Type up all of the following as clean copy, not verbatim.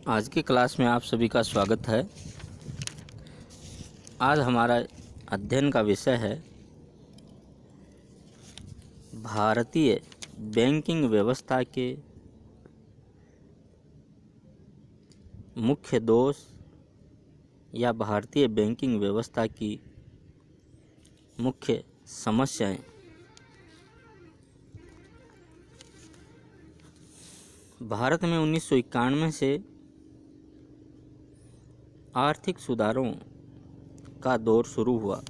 आज की क्लास में आप सभी का स्वागत है। आज हमारा अध्ययन का विषय है भारतीय बैंकिंग व्यवस्था के मुख्य दोष या भारतीय बैंकिंग व्यवस्था की मुख्य समस्याएं। भारत में 1991 से आर्थिक सुधारों का दौर शुरू हुआ।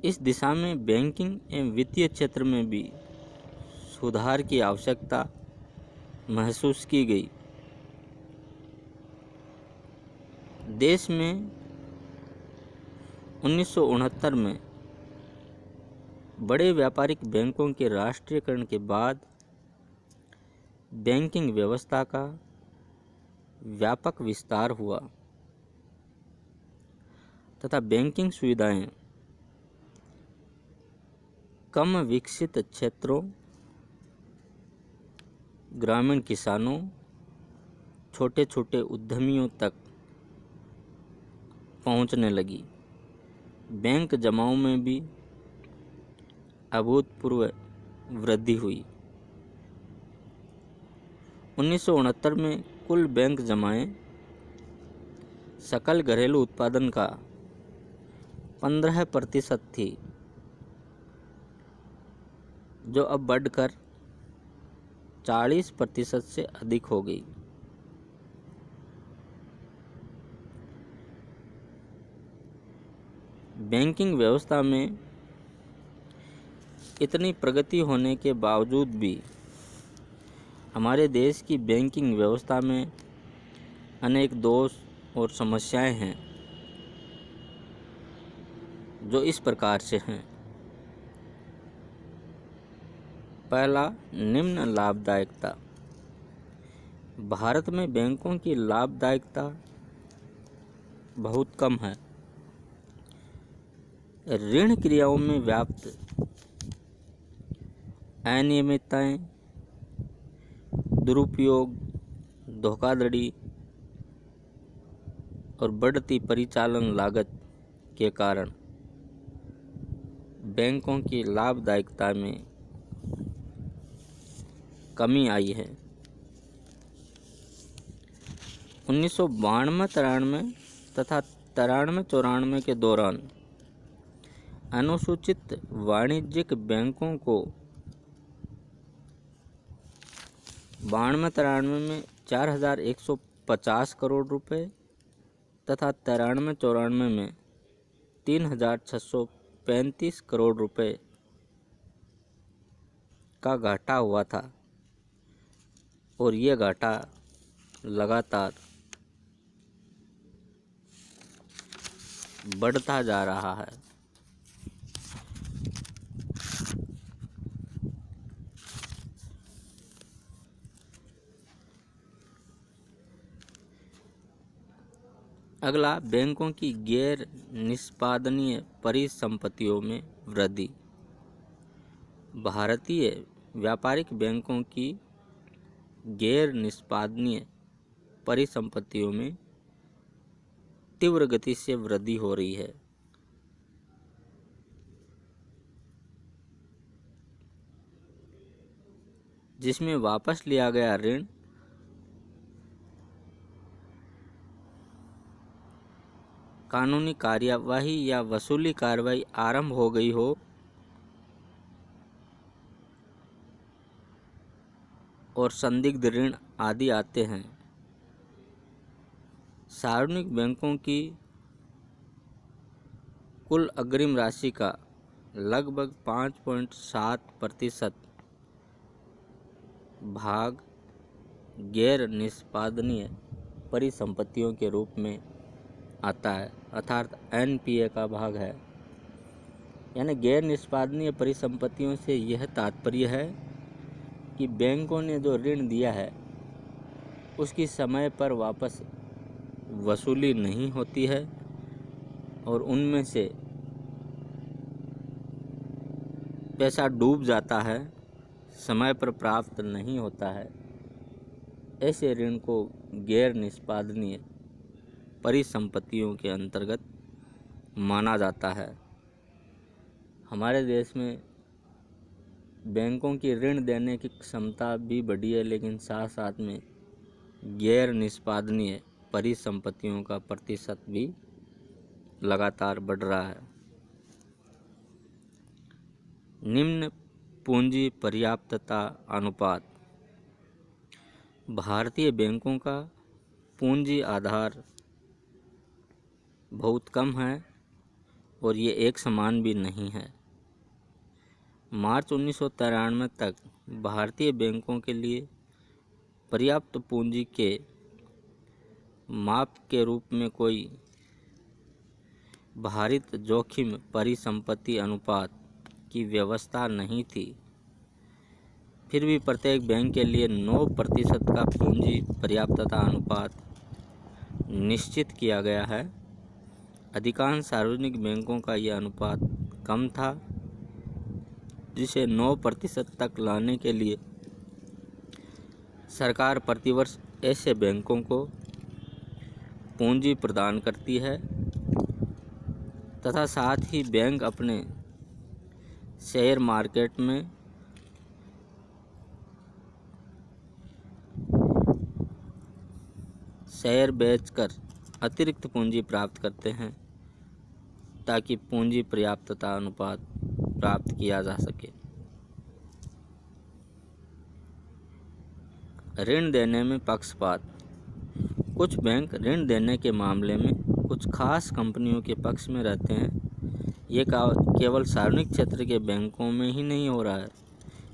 इस दिशा में बैंकिंग एवं वित्तीय क्षेत्र में भी सुधार की आवश्यकता महसूस की गई। देश में 1969 में बड़े व्यापारिक बैंकों के राष्ट्रीयकरण के बाद बैंकिंग व्यवस्था का व्यापक विस्तार हुआ तथा बैंकिंग सुविधाएं कम विकसित क्षेत्रों, ग्रामीण किसानों, छोटे छोटे उद्यमियों तक पहुंचने लगी। बैंक जमाओं में भी अभूतपूर्व वृद्धि हुई। 1969 में कुल बैंक जमाएं सकल घरेलू उत्पादन का 15% थी, जो अब बढ़कर 40% से अधिक हो गई। बैंकिंग व्यवस्था में इतनी प्रगति होने के बावजूद भी हमारे देश की बैंकिंग व्यवस्था में अनेक दोष और समस्याएं हैं, जो इस प्रकार से हैं। पहला, निम्न लाभदायकता। भारत में बैंकों की लाभदायकता बहुत कम है। ऋण क्रियाओं में व्याप्त अनियमितताएं, दुरुपयोग, धोखाधड़ी और बढ़ती परिचालन लागत के कारण बैंकों की लाभदायकता में कमी आई है। 1992-93 तथा 93-94 के दौरान अनुसूचित वाणिज्यिक बैंकों को 92-93 में 4150 करोड़ रुपए तथा 93-94 में 3635 करोड़ रुपए का घाटा हुआ था और ये घाटा लगातार बढ़ता जा रहा है। अगला, बैंकों की गैर निष्पादनीय परिसंपत्तियों में वृद्धि। भारतीय व्यापारिक बैंकों की गैर निष्पादनीय परिसंपत्तियों में तीव्र गति से वृद्धि हो रही है। जिसमें वापस लिया गया ऋण, कानूनी कार्यवाही या वसूली कार्रवाई आरंभ हो गई हो और संदिग्ध ऋण आदि आते हैं। सार्वजनिक बैंकों की कुल अग्रिम राशि का लगभग 5.7% भाग गैर निष्पादनीय परिसंपत्तियों के रूप में आता है, अर्थात एनपीए का भाग है। यानी गैर निष्पादनीय परिसंपत्तियों से यह तात्पर्य है कि बैंकों ने जो ऋण दिया है उसकी समय पर वापस वसूली नहीं होती है और उनमें से पैसा डूब जाता है, समय पर प्राप्त नहीं होता है। ऐसे ऋण को गैर निष्पादनीय परिसंपत्तियों के अंतर्गत माना जाता है। हमारे देश में बैंकों की ऋण देने की क्षमता भी बढ़ी है, लेकिन साथ साथ में गैर निष्पादनीय परिसंपत्तियों का प्रतिशत भी लगातार बढ़ रहा है। निम्न पूंजी पर्याप्तता अनुपात। भारतीय बैंकों का पूंजी आधार बहुत कम है और ये एक समान भी नहीं है। मार्च 1993 तक भारतीय बैंकों के लिए पर्याप्त पूंजी के माप के रूप में कोई भारित जोखिम परिसंपत्ति अनुपात की व्यवस्था नहीं थी। फिर भी प्रत्येक बैंक के लिए 9% का पूंजी पर्याप्तता अनुपात निश्चित किया गया है। अधिकांश सार्वजनिक बैंकों का यह अनुपात कम था, जिसे 9% तक लाने के लिए सरकार प्रतिवर्ष ऐसे बैंकों को पूंजी प्रदान करती है तथा साथ ही बैंक अपने शेयर मार्केट में शेयर बेचकर अतिरिक्त पूंजी प्राप्त करते हैं ताकि पूंजी पर्याप्तता अनुपात प्राप्त किया जा सके। ऋण देने में पक्षपात। कुछ बैंक ऋण देने के मामले में कुछ खास कंपनियों के पक्ष में रहते हैं। ये केवल सार्वजनिक क्षेत्र के बैंकों में ही नहीं हो रहा है।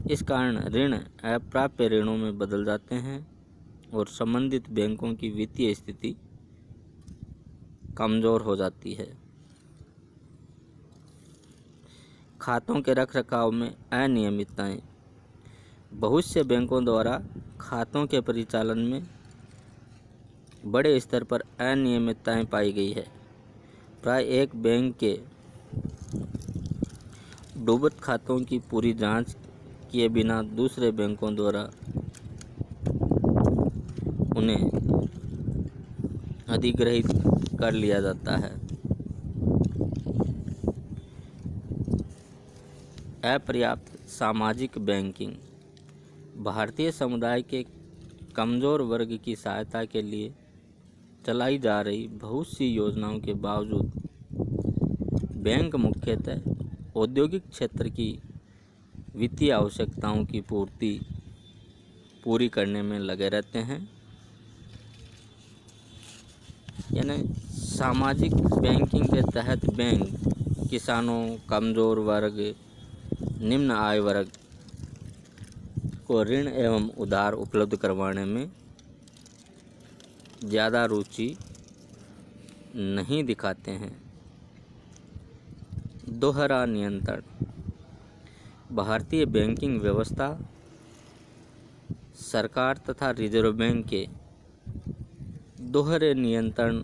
इस कारण ऋण अप्राप्य ऋणों में बदल जाते हैं और संबंधित बैंकों की वित्तीय स्थिति कमजोर हो जाती है। खातों के रखरखाव में अनियमितताएं। बहुत से बैंकों द्वारा खातों के परिचालन में बड़े स्तर पर अनियमितताएं पाई गई है। प्राय एक बैंक के डूबत खातों की पूरी जांच किए बिना दूसरे बैंकों द्वारा उन्हें अधिग्रहित कर लिया जाता है। अपर्याप्त सामाजिक बैंकिंग। भारतीय समुदाय के कमजोर वर्ग की सहायता के लिए चलाई जा रही बहुत सी योजनाओं के बावजूद बैंक मुख्यतः औद्योगिक क्षेत्र की वित्तीय आवश्यकताओं की पूरी करने में लगे रहते हैं। यानी सामाजिक बैंकिंग के तहत बैंक किसानों, कमजोर वर्ग, निम्न आय वर्ग को ऋण एवं उधार उपलब्ध करवाने में ज़्यादा रुचि नहीं दिखाते हैं। दोहरा नियंत्रण। भारतीय बैंकिंग व्यवस्था सरकार तथा रिजर्व बैंक के दोहरे नियंत्रण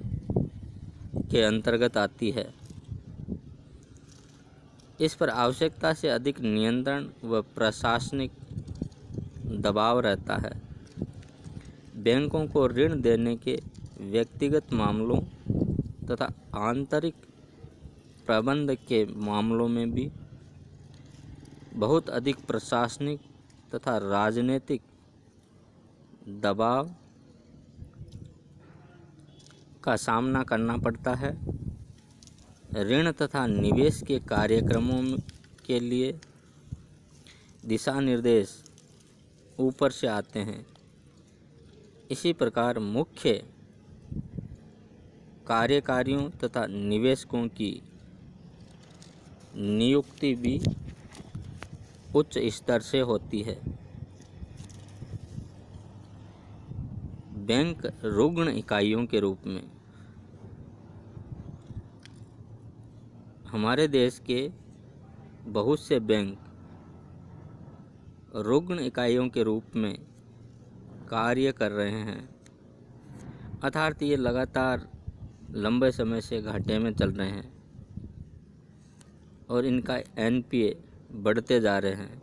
के अंतर्गत आती है। इस पर आवश्यकता से अधिक नियंत्रण व प्रशासनिक दबाव रहता है। बैंकों को ऋण देने के व्यक्तिगत मामलों तथा आंतरिक प्रबंध के मामलों में भी बहुत अधिक प्रशासनिक तथा राजनीतिक दबाव का सामना करना पड़ता है। ऋण तथा निवेश के कार्यक्रमों के लिए दिशा निर्देश ऊपर से आते हैं। इसी प्रकार मुख्य कार्यकारियों तथा निवेशकों की नियुक्ति भी उच्च स्तर से होती है। बैंक रुग्ण इकाइयों के रूप में हमारे देश के बहुत से बैंक रुग्ण इकाइयों के रूप में कार्य कर रहे हैं, अर्थात ये लगातार लंबे समय से घाटे में चल रहे हैं और इनका एनपीए बढ़ते जा रहे हैं,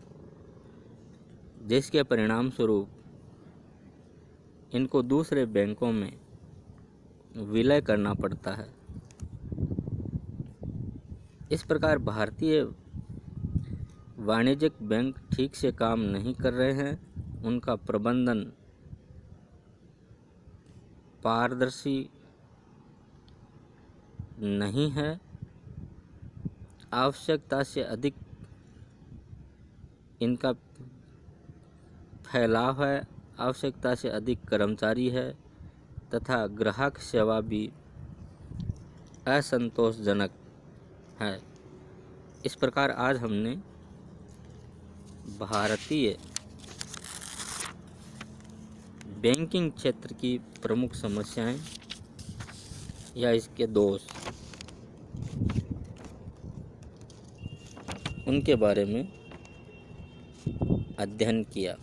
जिसके परिणाम स्वरूप इनको दूसरे बैंकों में विलय करना पड़ता है। इस प्रकार भारतीय वाणिज्यिक बैंक ठीक से काम नहीं कर रहे हैं, उनका प्रबंधन पारदर्शी नहीं है, आवश्यकता से अधिक इनका फैलाव है, आवश्यकता से अधिक कर्मचारी है तथा ग्राहक सेवा भी असंतोषजनक है। इस प्रकार आज हमने भारतीय बैंकिंग क्षेत्र की प्रमुख समस्याएं या इसके दोष, उनके बारे में अध्ययन किया।